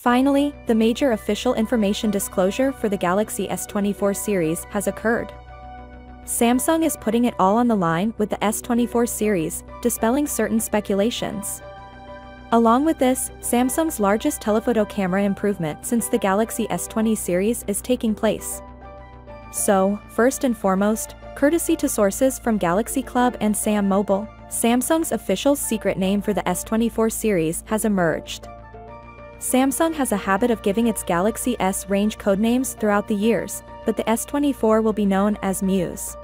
Finally, the major official information disclosure for the Galaxy S24 series has occurred. Samsung is putting it all on the line with the S24 series, dispelling certain speculations. Along with this, Samsung's largest telephoto camera improvement since the Galaxy S20 series is taking place. So, first and foremost, courtesy to sources from Galaxy Club and Sam Mobile, Samsung's official secret name for the S24 series has emerged. Samsung has a habit of giving its Galaxy S range codenames throughout the years, but the S24 will be known as Muse.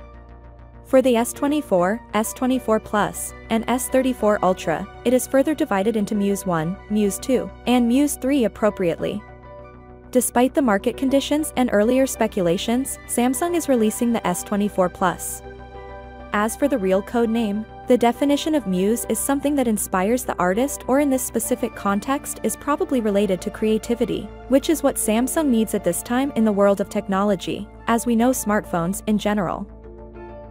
For the S24, S24 Plus, and S34 Ultra, it is further divided into Muse 1, Muse 2, and Muse 3 appropriately. Despite the market conditions and earlier speculations, Samsung is releasing the S24 Plus. As for the real code name, the definition of Muse is something that inspires the artist, or in this specific context is probably related to creativity, which is what Samsung needs at this time in the world of technology, as we know smartphones in general.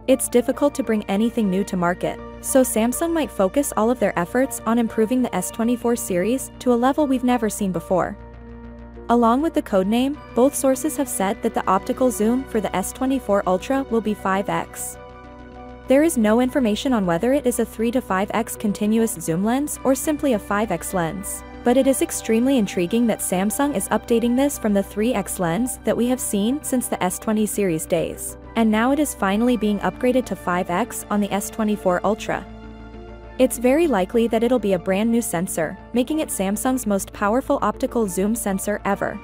It's difficult to bring anything new to market, so Samsung might focus all of their efforts on improving the S24 series to a level we've never seen before. Along with the codename, both sources have said that the optical zoom for the S24 Ultra will be 5x. There is no information on whether it is a 3 to 5x continuous zoom lens or simply a 5x lens, but it is extremely intriguing that Samsung is updating this from the 3x lens that we have seen since the S20 series days, and now it is finally being upgraded to 5x on the S24 Ultra. It's very likely that it'll be a brand new sensor, making it Samsung's most powerful optical zoom sensor ever.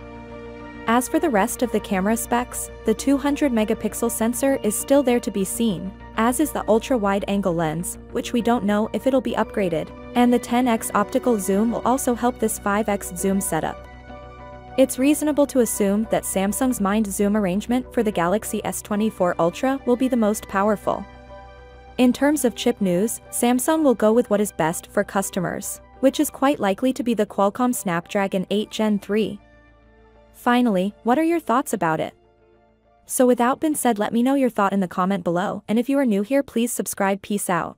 As for the rest of the camera specs, the 200-megapixel sensor is still there to be seen, as is the ultra-wide-angle lens, which we don't know if it'll be upgraded, and the 10x optical zoom will also help this 5x zoom setup. It's reasonable to assume that Samsung's mind zoom arrangement for the Galaxy S24 Ultra will be the most powerful. In terms of chip news, Samsung will go with what is best for customers, which is quite likely to be the Qualcomm Snapdragon 8 Gen 3. Finally, what are your thoughts about it? So without being said, let me know your thought in the comment below, and if you are new here, please subscribe. Peace out.